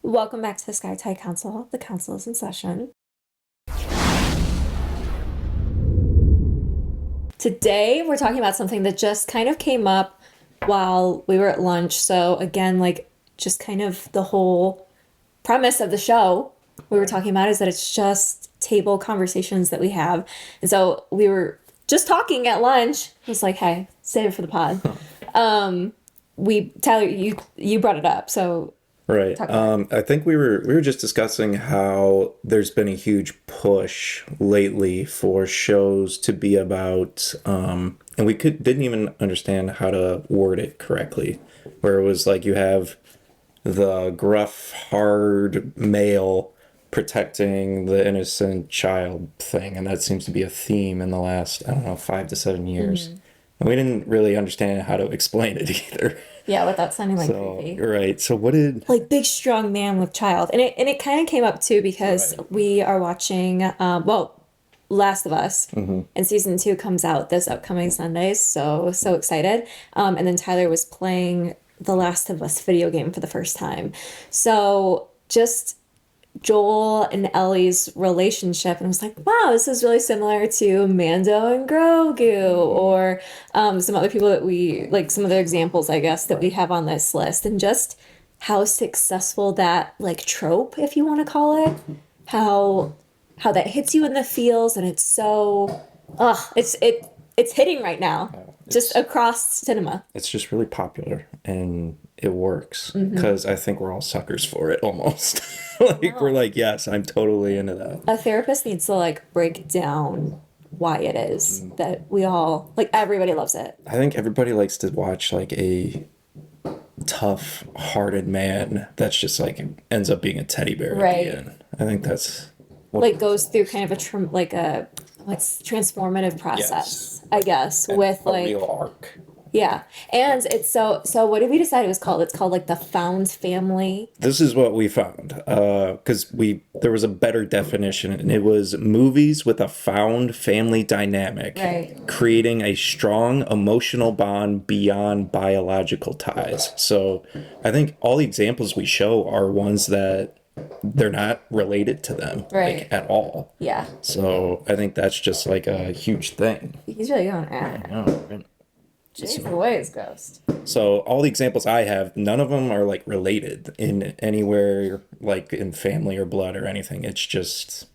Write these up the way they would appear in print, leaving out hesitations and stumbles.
Welcome back to the Sky Tie Council. The council is in session. Today, we're talking about something that just kind of came up while we were at lunch. So, again, just kind of the whole premise of the show we were talking about is that it's just table conversations that we have. And so, we were just talking at lunch. I was like, hey, save it for the pod. Tyler, you brought it up. So, Right. talk about it. I think we were just discussing how there's been a huge push lately for shows to be about, and we didn't even understand how to word it correctly, where it was like you have the gruff, hard male protecting the innocent child thing, and that seems to be a theme in the last, I don't know, 5 to 7 years. And we didn't really understand how to explain it either. Yeah, without sounding like So, creepy. right. So what did Like big strong man with child, and it kind of came up too because Right. we are watching Last of Us, and season 2 comes out this upcoming Sunday. So excited. And then Tyler was playing the Last of Us video game for the first time. So just Joel and Ellie's relationship, and I was like, wow, this is really similar to Mando and Grogu, or some other people that we like, some of the examples, I guess, that we have on this list, and just how successful that like trope, if you want to call it, how that hits you in the feels, and it's so, it's hitting right now, just it's across cinema. it's just really popular and it works because I think we're all suckers for it almost. Like we're like, yes, I'm totally into that. A therapist needs to like break down why it is that we all like everybody loves it. I think everybody likes to watch like a tough-hearted man that's just like ends up being a teddy bear at Right. the end. I think that's what Like goes through kind of like a what's transformative process, I guess, with a like real arc. yeah. And it's so what did we decide it was called? It's called like the found family. This is what we found because we there was a better definition, and it was movies with a found family dynamic, Right. creating a strong emotional bond beyond biological ties. So I think all the examples we show are ones that they're not related to them Right. like at all. Yeah. So I think that's just like a huge thing. He's really going at it. Oh, right. Jeez Louise, Ghost. So all the examples I have, none of them are like related in anywhere, like in family or blood or anything. It's just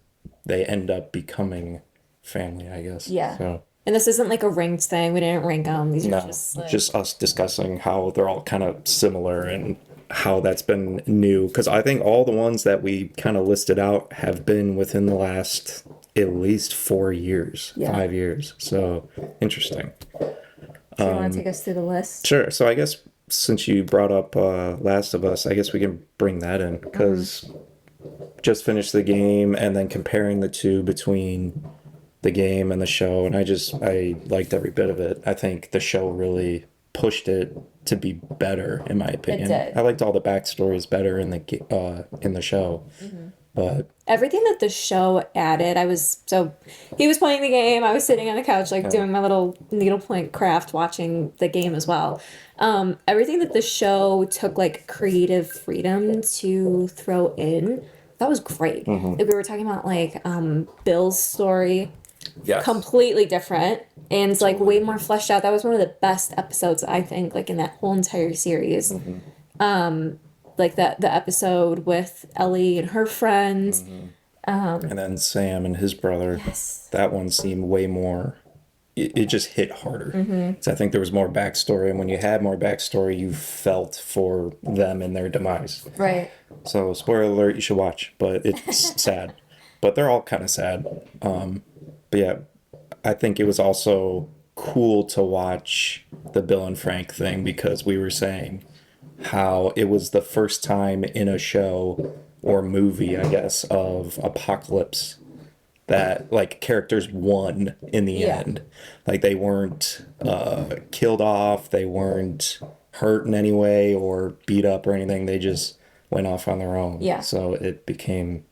they end up becoming family, I guess. Yeah. So And this isn't like a ranked thing. We didn't rank them. These are no, just like just us discussing how they're all kind of similar and how that's been new. Because I think all the ones that we kind of listed out have been within the last at least 4 years, Yeah. 5 years. So interesting. do you want to take us through the list? Sure. So I guess since you brought up Last of Us, I guess we can bring that in because just finished the game and then comparing the two between the game and the show, and I liked every bit of it. I think the show really pushed it to be better, in my opinion. did. I liked all the backstories better in the show, but Everything that the show added, he was playing the game, I was sitting on the couch like doing my little needlepoint craft watching the game as well. Everything that the show took like creative freedom to throw in, that was great. Like, we were talking about like Bill's story, yes, completely different, and it's like way more fleshed out. That was one of the best episodes, I think, like in that whole entire series. Like the episode with Ellie and her friends. and then Sam and his brother. Yes. That one seemed way more. It just hit harder. So I think there was more backstory, and when you had more backstory, you felt for them and their demise. Right. So, spoiler alert, you should watch, but it's sad. But they're all kind of sad. But yeah, I think it was also cool to watch the Bill and Frank thing because we were saying how it was the first time in a show or movie, I guess, of apocalypse that like characters won in the Yeah. end. Like they weren't killed off, they weren't hurt in any way or beat up or anything. They just went off on their own. Yeah. So it became,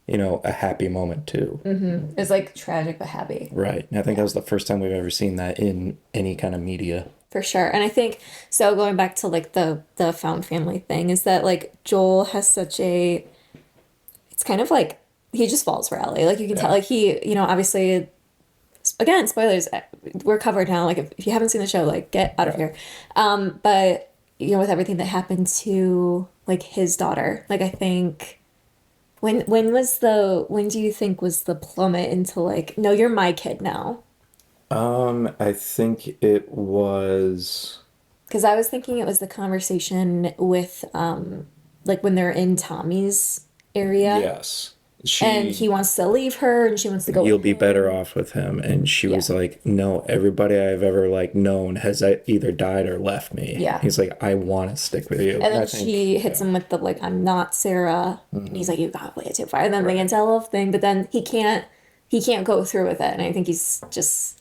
a happy moment too. It's like tragic but happy. Right. And I think that was the first time we've ever seen that in any kind of media. for sure. And I think so. Going back to like the found family thing, is that like Joel has such a. It's kind of like he just falls for Ellie. Like you can tell, like he, obviously, again, spoilers. We're covered now. Like if you haven't seen the show, like get out of here. But with everything that happened to like his daughter, like I think. When do you think was the plummet into like, no, you're my kid now? I think it was. Because I was thinking it was the conversation with like when they're in Tommy's area Yes. and he wants to leave her and she wants to go You'll with be him. better off with him. And she was like, no, everybody I've ever like known has either died or left me. Yeah. He's like, I want to stick with you. And then I think, she hits him with the like, I'm not Sarah. And he's like, you got way too far. And then they get into a little thing, but then he can't go through with it. And I think he's just,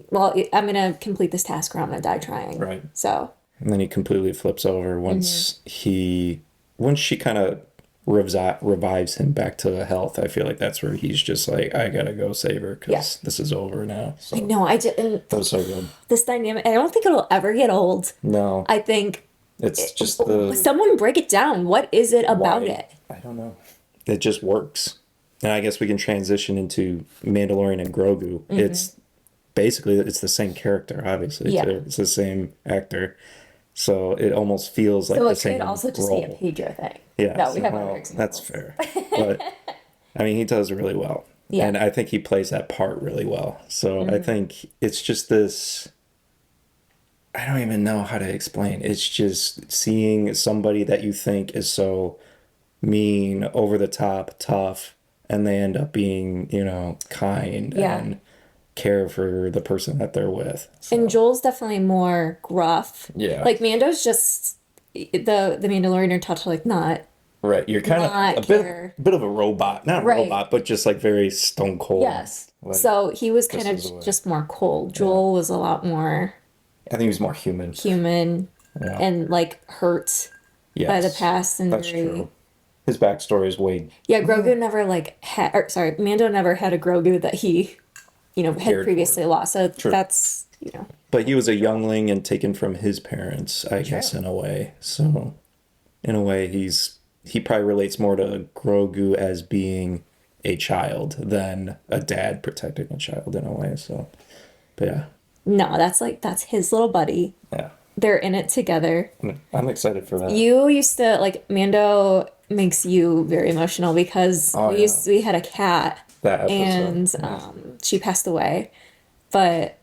well, I'm gonna complete this task or I'm gonna die trying. Right. So. And then he completely flips over once she kind of revives him back to health. I feel like that's where he's just like, I gotta go save her because this is over now. So I know. I didn't. that was so good. This dynamic. I don't think it'll ever get old. No, I think it's just someone break it down. What is it about it? I don't know. It just works. And I guess we can transition into Mandalorian and Grogu. It's basically it's the same character, obviously. Yeah. It's the same actor. So it almost feels like So the it same could also just role. be a Pedro thing. Yeah. No, we have well, other examples. that's fair. But I mean, he does really well. Yeah. And I think he plays that part really well. So I think it's just this. I don't even know how to explain. It's just seeing somebody that you think is so mean, over the top, tough, and they end up being, kind and care for the person that they're with. So. And Joel's definitely more gruff. Yeah. Like Mando's just the Mandalorian are taught to like not. Right, you're kind of Not a care. bit of a robot, not a Right. robot, but just like very stone cold. Yes. Like, So he was kind this is the of way. just more cold. Joel was a lot more I think he was more human. human and like hurt by the past and That's very. true. His backstory is way Yeah, Grogu never like had. Or, sorry, Mando never had a Grogu that he, had Cared previously lost. So True. that's But he was a youngling and taken from his parents, I guess, in a way. So, in a way, he probably relates more to Grogu as being a child than a dad protecting a child in a way. So, but yeah. No, that's his little buddy. Yeah. They're in it together. I'm excited for that. You used to like Mando makes you very emotional because we had a cat That and episode. she passed away. But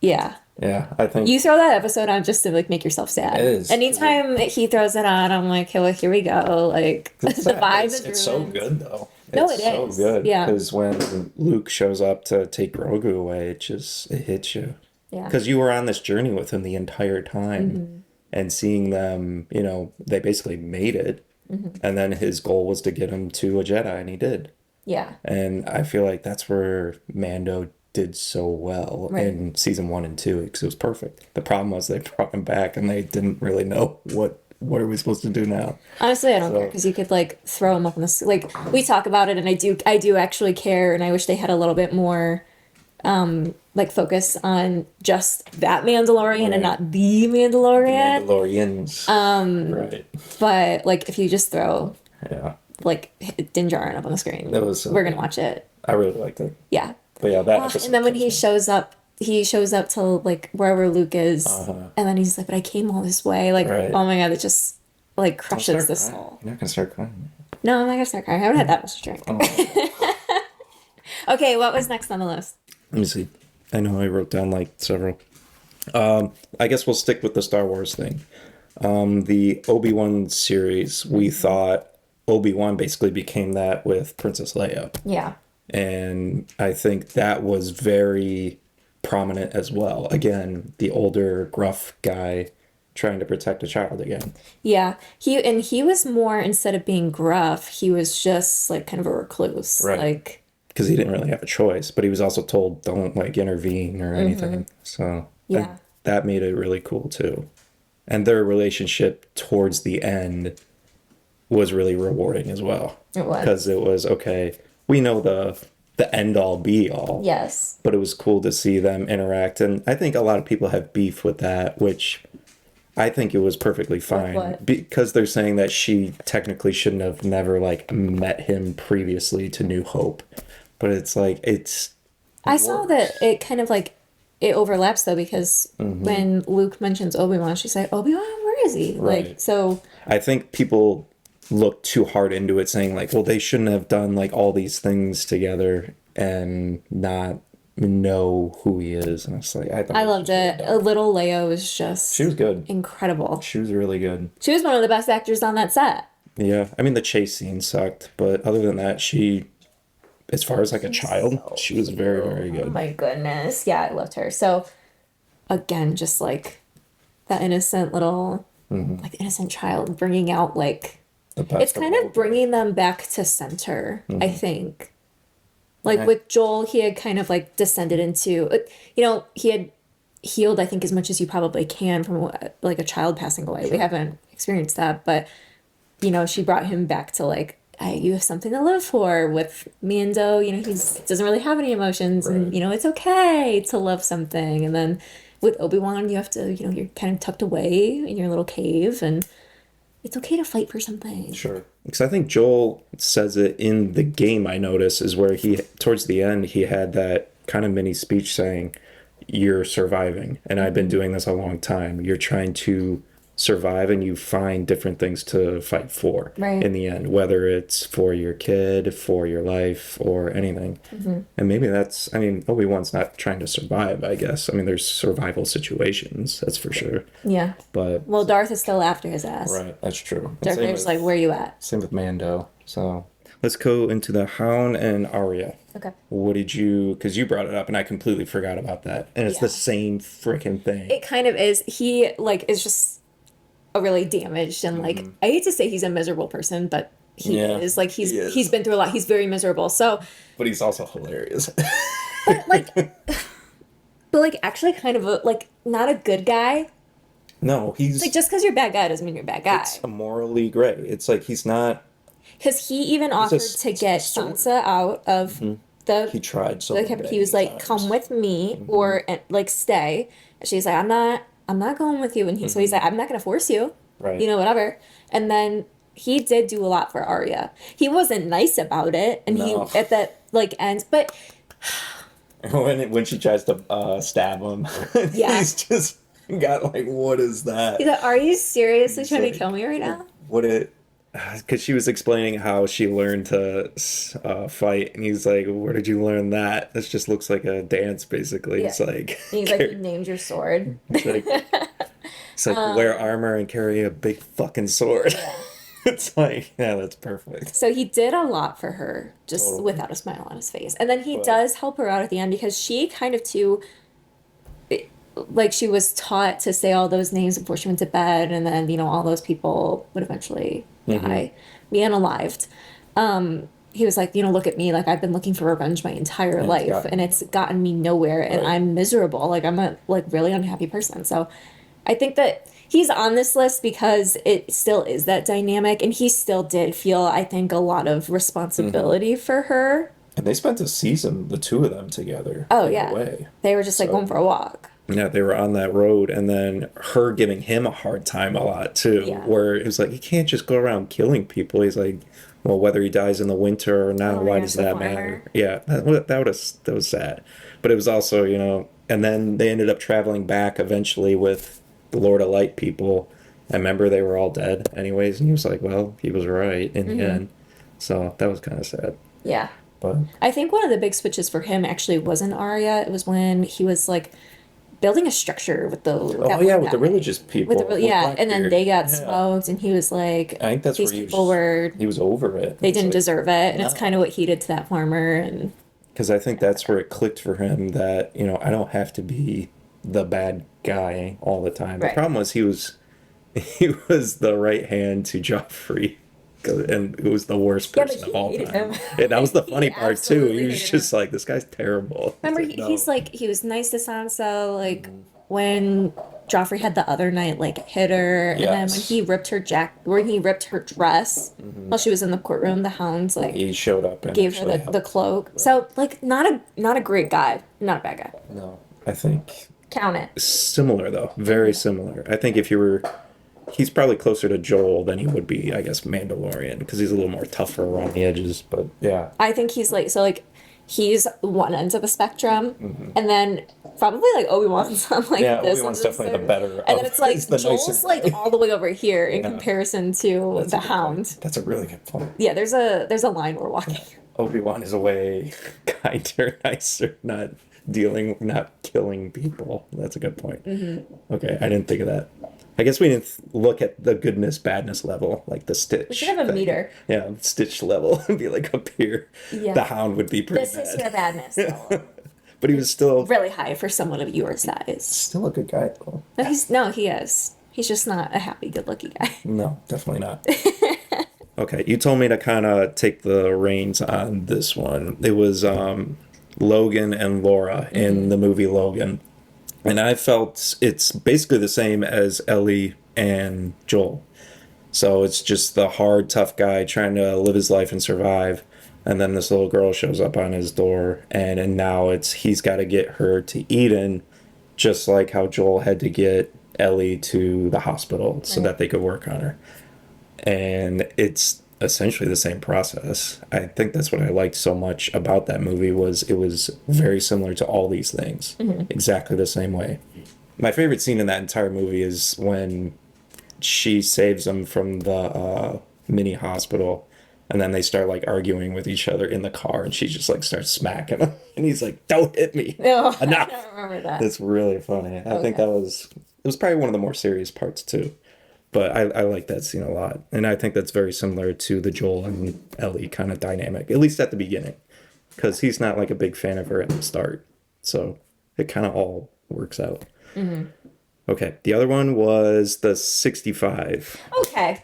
yeah. Yeah, I think You throw that episode on just to like make yourself sad. It is. Anytime he throws it on, I'm like, okay, well, here we go. Like the vibe it's is so ruined. good though. No, It's it so is. good. Yeah. Because when Luke shows up to take Grogu away, it hits you. Yeah. Because you were on this journey with him the entire time, and seeing them, they basically made it, and then his goal was to get him to a Jedi, and he did. Yeah. And I feel like that's where Mando did so well in season 1 and 2 because it was perfect. The problem was they brought him back and they didn't really know what are we supposed to do now. Honestly, I don't care because you could like throw him up on the like we talk about it and I do actually care and I wish they had a little bit more like focus on just that Mandalorian and not the Mandalorian. Mandalorians. Right. But like if you just throw Yeah. like Din Djarin up on the screen, That was so we're gonna good. watch it. I really liked it. Yeah. But yeah, that episode. And then when he shows up to like wherever Luke is, and then he's like, "But I came all this way." Like, Right. oh my god, it just like Don't crushes start the crying. soul. You're not gonna start crying. No, I'm not gonna start crying. I haven't had that much to drink. Oh. Okay, what was next on the list? Let me see. I know I wrote down like several. I guess we'll stick with the Star Wars thing. The Obi-Wan series, we thought Obi-Wan basically became that with Princess Leia. Yeah. And I think that was very prominent as well. Again, the older, gruff guy trying to protect a child again. Yeah. He was more, instead of being gruff, he was just like kind of a recluse. Right. Like, Because he didn't really have a choice, but he was also told don't like intervene or anything. So Yeah. that made it really cool too. And their relationship towards the end was really rewarding as well. It was. Because it was, okay, we know the the end all be all. Yes. But it was cool to see them interact. And I think a lot of people have beef with that, which I think it was perfectly fine. what? Because they're saying that she technically shouldn't have never like met him previously to New Hope. But it's like, I saw that it kind of like it overlaps though, because when Luke mentions Obi-Wan, she's like, Obi-Wan, where is he? Right. Like, so I think people look too hard into it, saying like, well, they shouldn't have done like all these things together and not know who he is. And it's like, I loved it. A little Leia was just She was good. incredible. She was really good. She was one of the best actors on that set. Yeah, I mean the chase scene sucked, but other than that, she, as far as like a child, she was very, very Oh good. my goodness. Yeah, I loved her. So again, just like that innocent little, like innocent child bringing out like, The best it's kind of bringing them back to center, I think. Like with Joel, he had kind of like descended into, he had healed, I think, as much as you probably can from like a child passing away. We haven't experienced that, but, she brought him back to like, you have something to live for. With Mando, he doesn't really have any emotions, and, it's okay to love something. And then with Obi-Wan, you have to, you're kind of tucked away in your little cave, and it's okay to fight for something. Sure. Because I think Joel says it in the game, I notice, is where he, towards the end, he had that kind of mini speech saying, you're surviving, and I've been doing this a long time. You're trying to survive, and you find different things to fight for in the end, whether it's for your kid, for your life, or anything. And maybe that's, I mean, Obi-Wan's not trying to survive, I guess. I mean, there's survival situations, that's for sure. Yeah. But Well, Darth is still after his ass. right, that's true. Darth Vader's like, where you at? Same with Mando. So let's go into the Hound and Arya. Okay. What did you, because you brought it up and I completely forgot about that. And it's the same freaking thing. It kind of is. He like is just a really damaged and like, I hate to say he's a miserable person, but he is. Like he's been through a lot. He's very miserable. So But he's also hilarious. but like actually kind of like not a good guy. No, he's Like just because you're a bad guy doesn't mean you're a bad guy. it's morally gray. It's like he's not. Because he even offered to get Sansa out of the He tried so the many he was like, times. come with me or like stay. And she's like, I'm not going with you. And so he's like, I'm not gonna force you. Right. Whatever. And then he did do a lot for Arya. He wasn't nice about it, and No. he at that like end, but when she tries to stab him, Yeah. he's just got like, what is that? he's like, are you seriously He's trying like, to kill me right now? What it? Because she was explaining how she learned to fight, and he's like, "Where did you learn that? This just looks like a dance, basically." Yeah. It's like, And he's like, you named your sword. it's like wear armor and carry a big fucking sword. It's like, yeah, that's perfect. So he did a lot for her, just without a smile on his face. And then he does help her out at the end because she kind of too, like she was taught to say all those names before she went to bed, and then all those people would eventually die, be unalived. He was like, look at me, like I've been looking for revenge my entire life, and it's gotten me nowhere, and I'm miserable. Like I'm a really unhappy person. So I think that he's on this list because it still is that dynamic, and he still did feel, I think, a lot of responsibility for her. And they spent a season, the two of them together. Oh in a yeah, way. they were just like going for a walk. Yeah, they were on that road, and then her giving him a hard time a lot too. Yeah. Where it was like, you can't just go around killing people. He's like, well, whether he dies in the winter or not, why does that matter? Yeah, that was sad, but it was also and then they ended up traveling back eventually with the Lord of Light people. I remember they were all dead anyways, and he was like, well, he was right in the end. So that was kind of sad. Yeah. But I think one of the big switches for him actually wasn't Arya. It was when he was like building a structure with the with the religious people. and then they got smoked, and he was like, I think that's these where people were, he was over it. they didn't like, deserve it, and it's kind of what he did to that farmer. And because I think that's where it clicked for him that I don't have to be the bad guy all the time. The problem was he was the right hand to Joffrey, and it was the worst person of all time. And that was the funny part too. He was just like, this guy's terrible. remember, like, no. he's like, he was nice to Sansa, like when Joffrey had the other night like hit her, and then when Yes. he ripped her when he ripped her dress while she was in the courtroom, the Hounds like He showed up and gave her actually the helped. cloak. So like not a great guy, not a bad guy. No, I think Count it. similar though, very similar. I think if you were, he's probably closer to Joel than he would be, I guess, Mandalorian, because he's a little more tougher around the edges. But yeah, I think he's like so like he's one end of the spectrum, and then probably like Obi-Wan's on like yeah, this Obi-Wan's end of definitely the spectrum. better. And then Of, it's like he's the Joel's nicer like guy. all the way over here in Yeah. comparison to That's a the good Hound. point. That's a really good point. Yeah, there's a line we're walking. Obi-Wan is a way kinder, nicer, not killing people. That's a good point. Okay, I didn't think of that. I guess we didn't look at the goodness, badness level, like the Stitch. We should have a thing. meter. Yeah, Stitch level and be like up here. Yeah. The Hound would be pretty This is your bad. badness. Though. But he was still Really high for someone of your size. still a good guy though. No, he is. He's just not a happy-go-lucky guy. No, definitely not. Okay, you told me to kind of take the reins on this one. It was Logan and Laura in the movie Logan. And I felt it's basically the same as Ellie and Joel. So it's just the hard, tough guy trying to live his life and survive. And then this little girl shows up on his door, and now he's got to get her to Eden, just like how Joel had to get Ellie to the hospital so that they could work on her. And it's essentially the same process. I think that's what I liked so much about that movie was it was very similar to all these things, exactly the same way. My favorite scene in that entire movie is when she saves him from the mini hospital, and then they start like arguing with each other in the car, and she just like starts smacking him, and he's like, "Don't hit me!" No, Enough. I don't remember that. That's really funny. I think it was probably one of the more serious parts too. But I like that scene a lot. And I think that's very similar to the Joel and Ellie kind of dynamic, at least at the beginning. Because he's not like a big fan of her at the start. So it kind of all works out. Okay, the other one was the 65 Okay.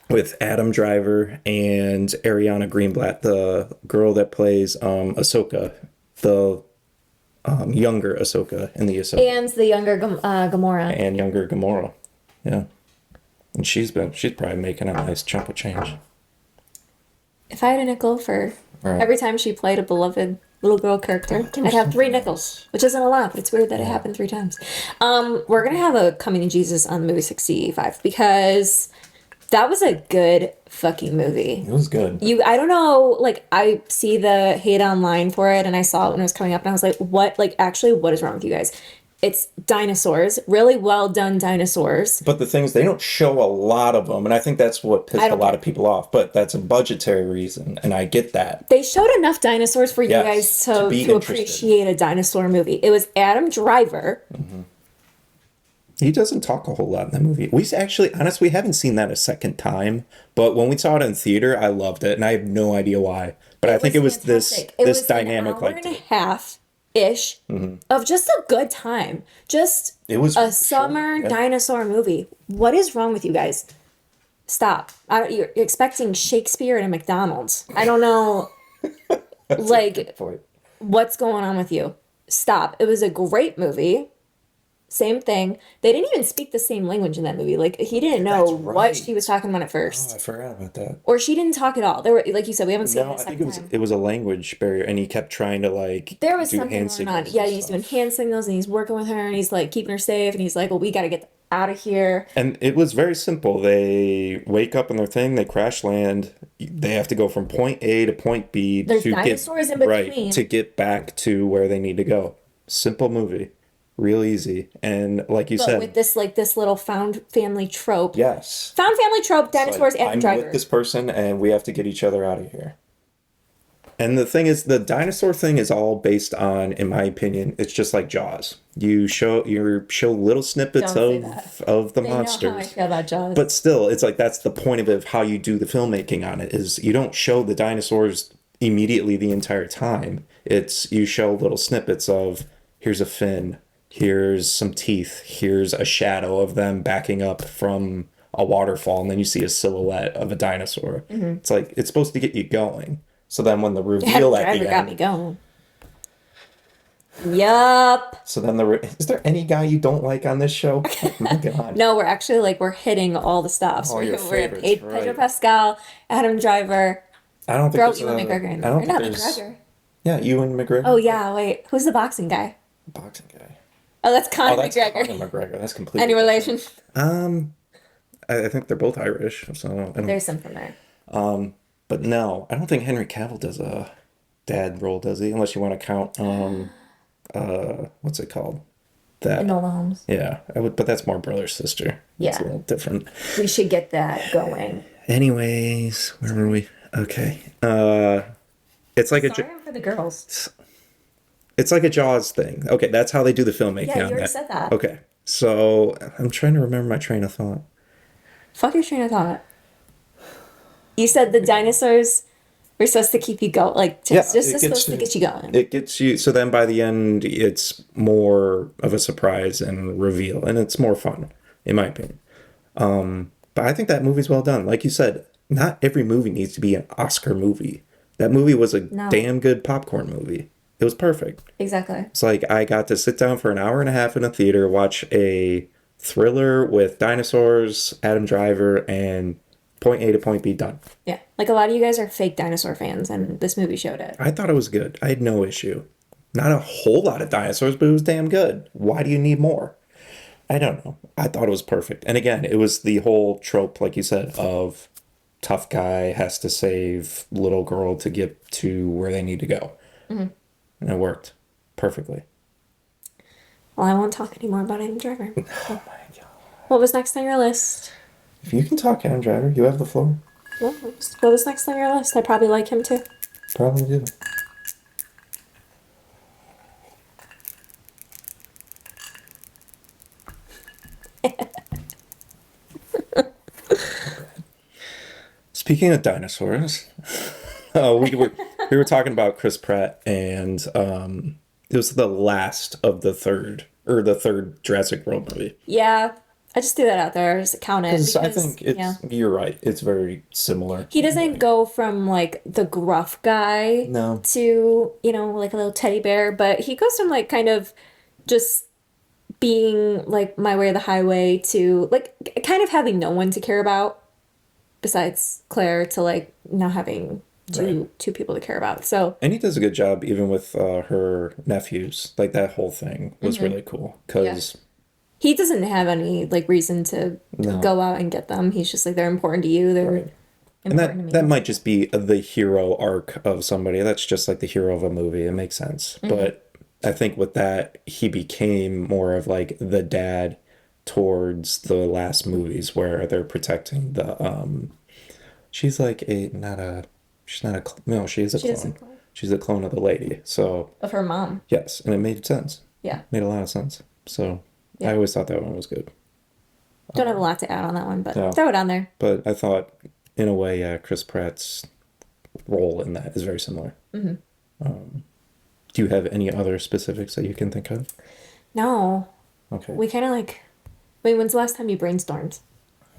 with Adam Driver and Ariana Greenblatt, the girl that plays Ahsoka, the younger Ahsoka in the Ahsoka. And the younger Gamora. And younger Gamora. Yeah. And she's probably making a nice chunk of change. If I had a nickel for Right. every time she played a beloved little girl character, I'd have 3 nickels, which isn't a lot, but it's weird that it happened 3 times. We're gonna have a coming to Jesus on the movie 65 because that was a good fucking movie. It was good. I don't know, like, I see the hate online for it, and I saw it when it was coming up, and I was like, what is wrong with you guys? It's dinosaurs, really well done dinosaurs. But the thing is, they don't show a lot of them, and I think that's what pissed a lot of people off. But that's a budgetary reason, and I get that. They showed enough dinosaurs for you Yes, guys to be to interested. appreciate a dinosaur movie. It was Adam Driver. He doesn't talk a whole lot in that movie. We actually, honestly, we haven't seen that a second time. But when we saw it in theater, I loved it, and I have no idea why. But I think it was fantastic. this dynamic, an hour like and a half-ish of just a good time. Just it was a summer dinosaur movie. What is wrong with you guys? Stop. You're expecting Shakespeare at a McDonald's. I don't know, like, point. what's going on with you? Stop. It was a great movie. Same thing. They didn't even speak the same language in that movie. Like, he didn't know That's what right. she was talking about at first. Oh, I forgot about that. Or she didn't talk at all. There were, like you said, we haven't seen No, it I a think second it was time. it was a language barrier, and he kept trying to like There was do something hand going on. signals Yeah, and he's stuff. doing hand signals, and he's working with her, and he's like keeping her safe, and he's like, well, we got to get out of here. And it was very simple. They wake up in their thing, they crash land. They have to go from point A to point B There's to dinosaurs in right between. to get back to where they need to go. Simple movie, real easy, and like you But said, with this little found family trope. yes, Found family trope, dinosaurs, Like, and I'm driver. with this person, and we have to get each other out of here. And the thing is, the dinosaur thing is all based on, in my opinion, it's just like Jaws. You show little snippets Don't say that. of the They know how I monsters. feel about Jaws. But still, it's like that's the point of it, of how you do the filmmaking on it, is you don't show the dinosaurs immediately the entire time. It's you show little snippets of, here's a fin, here's some teeth, here's a shadow of them backing up from a waterfall, and then you see a silhouette of a dinosaur. It's like, it's supposed to get you going. So then when the reveal at Driver the got me end, going. Yup. So then is there any guy you don't like on this show? Oh my God. No, we're actually like we're hitting all the stops. All your We're at favorites, Pedro right. Pascal, Adam Driver, I don't think throw there's Ewan a. McGregor in I there. don't think Not there's. McGregor. Yeah, Ewan Oh McGregor. yeah, wait. Who's the boxing guy? Boxing guy. Oh, that's Oh, Conor that's Conor McGregor. McGregor. That's completely Any relation? different. Um, I think they're both Irish, so I don't. There's something there. But no, I don't think Henry Cavill does a dad role, does he? Unless you want to count what's it called? That. Enola Holmes. Yeah, I would, but that's more brother sister. It's a Yeah. little different. We should get that going. Anyways, where were we? Okay. It's like Sorry, I'm for the girls. it's like a Jaws thing. Okay, that's how they do the filmmaking Yeah, you on already that. said that. Okay, so I'm trying to remember my train of thought. Fuck your train of thought. You said the dinosaurs were supposed to keep you going, like Yeah, just supposed to get you going. It gets you. So then by the end, it's more of a surprise and reveal, and it's more fun, in my opinion. But I think that movie's well done. Like you said, not every movie needs to be an Oscar movie. That movie was a No. damn good popcorn movie. It was perfect. Exactly. It's like I got to sit down for an hour and a half in a theater, watch a thriller with dinosaurs, Adam Driver, and point A to point B done. Yeah. Like a lot of you guys are fake dinosaur fans, and this movie showed it. I thought it was good. I had no issue. Not a whole lot of dinosaurs, but it was damn good. Why do you need more? I don't know. I thought it was perfect. And again, it was the whole trope, like you said, of tough guy has to save little girl to get to where they need to go. Mm-hmm. And it worked perfectly. Well, I won't talk anymore about Adam Driver. Oh my God. What was next on your list? If you can talk, Adam Driver, you have the floor. Well, what was next on your list? I probably like him too. Probably do. Speaking of dinosaurs, we were talking about Chris Pratt, and it was the last of the third Jurassic World movie. Yeah, I just threw that out there. Just count it. Because I Because, think it's yeah. you're right. It's very similar. He doesn't go from like the gruff guy No. to, like a little teddy bear, but he goes from like kind of just being like my way or the highway to like kind of having no one to care about besides Claire to like not having two people to care about. So And he does a good job even with her nephews. Like that whole thing was really cool. Because he doesn't have any like reason to No. go out and get them. He's just like they're important to you. They're Right. And important to me. that might just be the hero arc of somebody. That's just like the hero of a movie. It makes sense. But I think with that, he became more of like the dad towards the last movies where they're protecting the she's like a not a she's not a no, she is a She is a clone. clone. She's a clone of the lady. So Of her mom. yes, and it made sense. Yeah. Made a lot of sense. So Yeah. I always thought that one was good. Don't have a lot to add on that one, but No. throw it on there. But I thought in a way Chris Pratt's role in that is very similar. Do you have any other specifics that you can think of? No. Okay. We kind of like. Wait, when's the last time you brainstormed?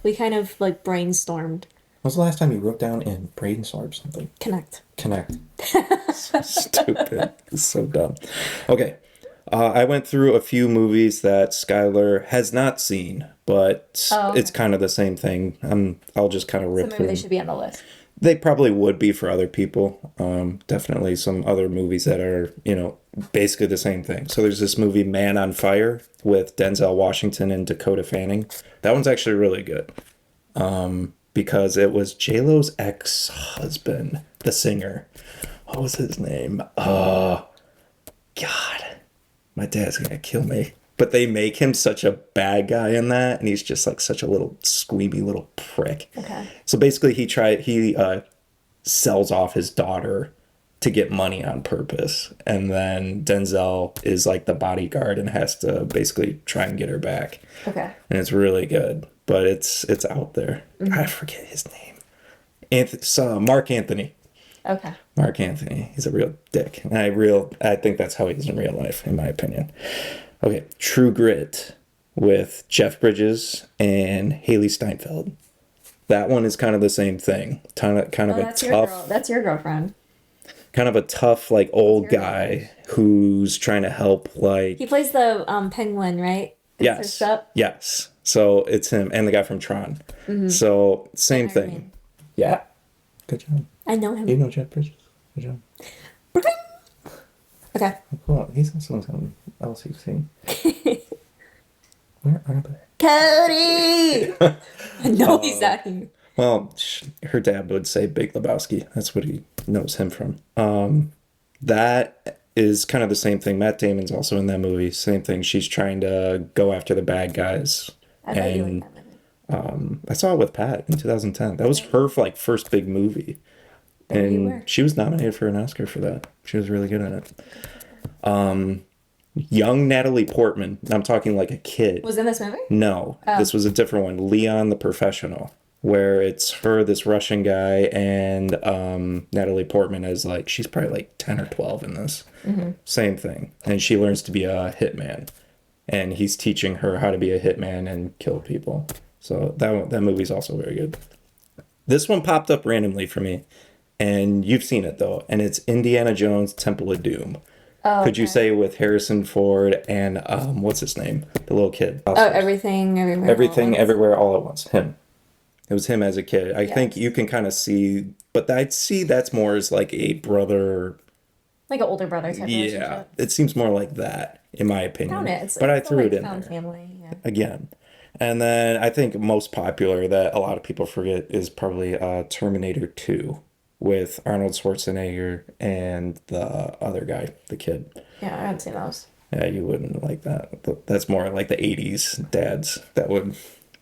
We kind of like brainstormed. When was the last time you wrote down and brainstormed something? Connect. Connect. So stupid. It's so dumb. Okay. I went through a few movies that Skylar has not seen, but Oh, okay. it's kind of the same thing. I'll just kind of So rip maybe through they them. should be on the list. They probably would be for other people. Definitely some other movies that are, basically the same thing. So there's this movie Man on Fire with Denzel Washington and Dakota Fanning. That one's actually really good. Because it was J-Lo's ex-husband, the singer. What was his name? God. My dad's gonna kill me. But they make him such a bad guy in that, and he's just like such a little squeamy little prick. Okay. So basically, he sells off his daughter to get money on purpose, and then Denzel is like the bodyguard and has to basically try and get her back. Okay. And it's really good, but it's out there. I forget his name. Mark Anthony. Okay. Mark Anthony. He's a real dick, and I think that's how he is in real life, in my opinion. Okay, True Grit with Jeff Bridges and Haley Steinfeld. That one is kind of the same thing. Kind of a That's your tough. girl. That's your girlfriend. kind of a tough, like, old Terrible. guy who's trying to help, like, He plays the penguin, right? yes, Up. yes. So it's him and the guy from Tron. So same Iron thing. Man. Yeah. Good job. I know him. You know Jeff Bridges. Good job. Okay. Cool. He's also something else you've seen. Where are they? Cody! I know he's out here. Well, her dad would say Big Lebowski. That's what he knows him from. That is kind of the same thing. Matt Damon's also in that movie. Same thing. She's trying to go after the bad guys. I bet you like And that movie. I saw it with Pat in 2010. That was her like first big movie. There you were. And she was nominated for an Oscar for that. She was really good at it. Young Natalie Portman. I'm talking like a kid. Was in this movie? No, this was a different one. Leon the Professional, where it's her, this Russian guy, and Natalie Portman is like, she's probably like 10 or 12 in this. Same thing. And she learns to be a hitman. And he's teaching her how to be a hitman and kill people. So that movie's also very good. This one popped up randomly for me. And you've seen it, though. And it's Indiana Jones Temple of Doom. Oh, Could you okay. say with Harrison Ford and what's his name? The little kid. Oh, Everything, Everywhere. Everything, All at Once. Everywhere, All at Once. Him. It was him as a kid. I think Yes. you can kind of see, but I'd see that's more as like a brother. Like an older brother type Yeah, relationship. it seems more like that, in my opinion. Found it. But I It's threw like it in found there family. Yeah. again. And then I think most popular that a lot of people forget is probably Terminator 2 with Arnold Schwarzenegger and the other guy, the kid. Yeah, I haven't seen those. Yeah, you wouldn't like that. That's more like the 80s dads that would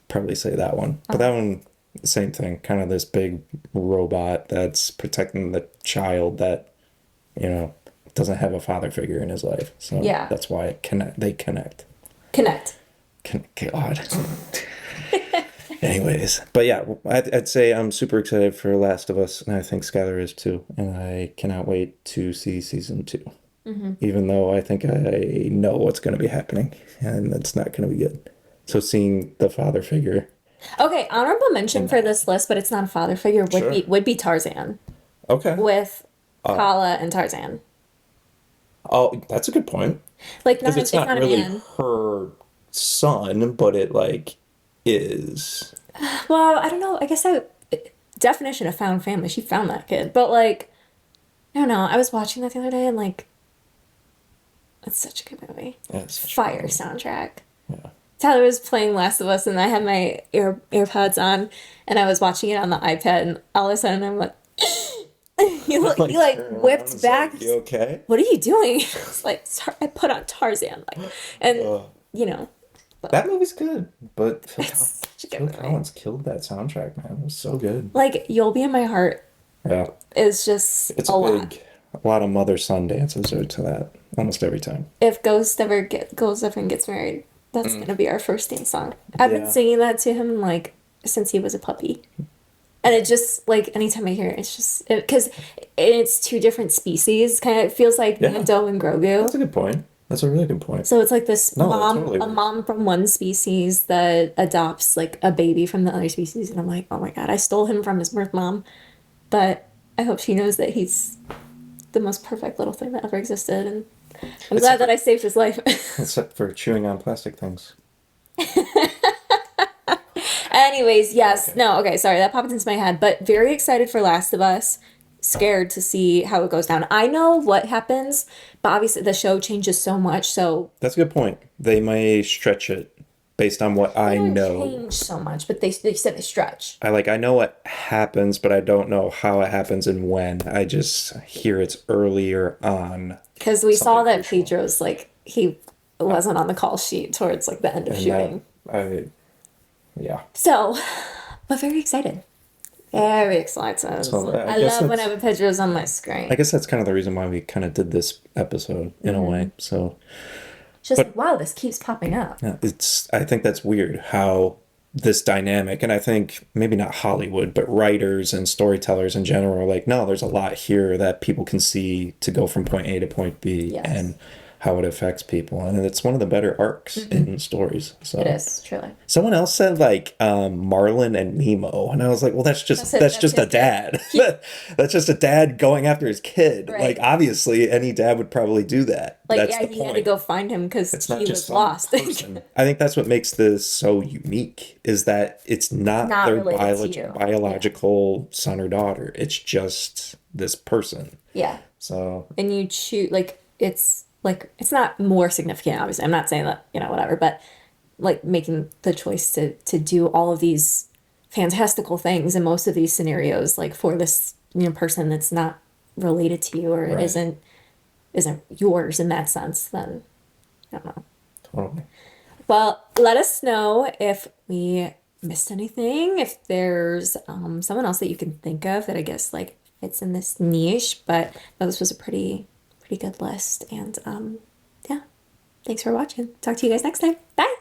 probably say that one. But that one, same thing. Kind of this big robot that's protecting the child that, doesn't have a father figure in his life. So Yeah. that's why they connect. Connect. God. Anyways, but yeah, I'd say I'm super excited for Last of Us, and I think Skylar is too. And I cannot wait to see season 2. Even though I think I know what's going to be happening, and it's not going to be good. So seeing the father figure. Okay, honorable mention for this list, but it's not a father figure, would be Tarzan. Okay. With Kala and Tarzan. Oh, that's a good point. Like, Because it's not a really man. her son, but it like is. Well, I don't know. I guess definition of found family. She found that kid. But, like, I don't know. I was watching that the other day and, like, it's such a good movie. Yeah, it's such a Fire good movie. soundtrack. Yeah. Tyler was playing Last of Us and I had my AirPods on and I was watching it on the iPad and all of a sudden I'm like, he turn around whipped and back. say, "You okay?" What are you doing? It's like, sorry, I put on Tarzan. Like, and, That movie's good, but it's such a good Phil movie. Collins killed that soundtrack, man. It was so good. Like, You'll Be in My Heart Yeah, is just it's a lot. a lot of mother-son dances are to that almost every time. If Ghost ever goes up and gets married, that's gonna be our first dance song. I've been Yeah. singing that to him like since he was a puppy, and it just like anytime I hear it, it's just because it's two different species. Kind of feels like Yeah. Mando and Grogu. That's a good point. That's a really good point. So it's like this No, that mom, totally a works. mom from one species that adopts like a baby from the other species, and I'm like, oh my god, I stole him from his birth mom, but I hope she knows that he's the most perfect little thing that ever existed, and I'm glad that I saved his life. Except for chewing on plastic things. Anyways, yes, no, okay, sorry, that popped into my head, but very excited for Last of Us. Scared to see how it goes down. I know what happens, but obviously the show changes so much, so That's a good point. They may stretch it based on what I they don't know. change so much, but they said they stretch. I know what happens, but I don't know how it happens and when. I just hear it's earlier on. Because we saw Something that Pedro's like he wasn't on the call sheet towards like the end of And shooting. yeah. So, but very excited. Very excited. So, I I guess love that's- whenever Pedro's on my screen. I guess that's kind of the reason why we kind of did this episode in a way. So Just like, wow, this keeps popping up. yeah, I think that's weird how this dynamic, and I think maybe not Hollywood, but writers and storytellers in general are like, no, there's a lot here that people can see to go from point A to point B. Yes. And how it affects people, and it's one of the better arcs in stories. So It is, truly. someone else said like Marlin and Nemo, and I was like, well, that's just That's just a his dad. dad. That's just a dad going after his kid. Right. Like obviously, any dad would probably do that. Like, That's yeah, the he had to point. go find him because It's not he just was some lost. person. I think that's what makes this so unique is that it's not Not their related to you. biological son or daughter. It's just this person. Yeah. So And you choose, like, it's not more significant, obviously. I'm not saying that, whatever, but like making the choice to do all of these fantastical things in most of these scenarios, like for this, person that's not related to you or Right. isn't yours in that sense, then I don't know. totally. Well, let us know if we missed anything, if there's someone else that you can think of that I guess like fits in this niche, but this was a pretty good list. And yeah, thanks for watching. Talk to you guys next time. Bye.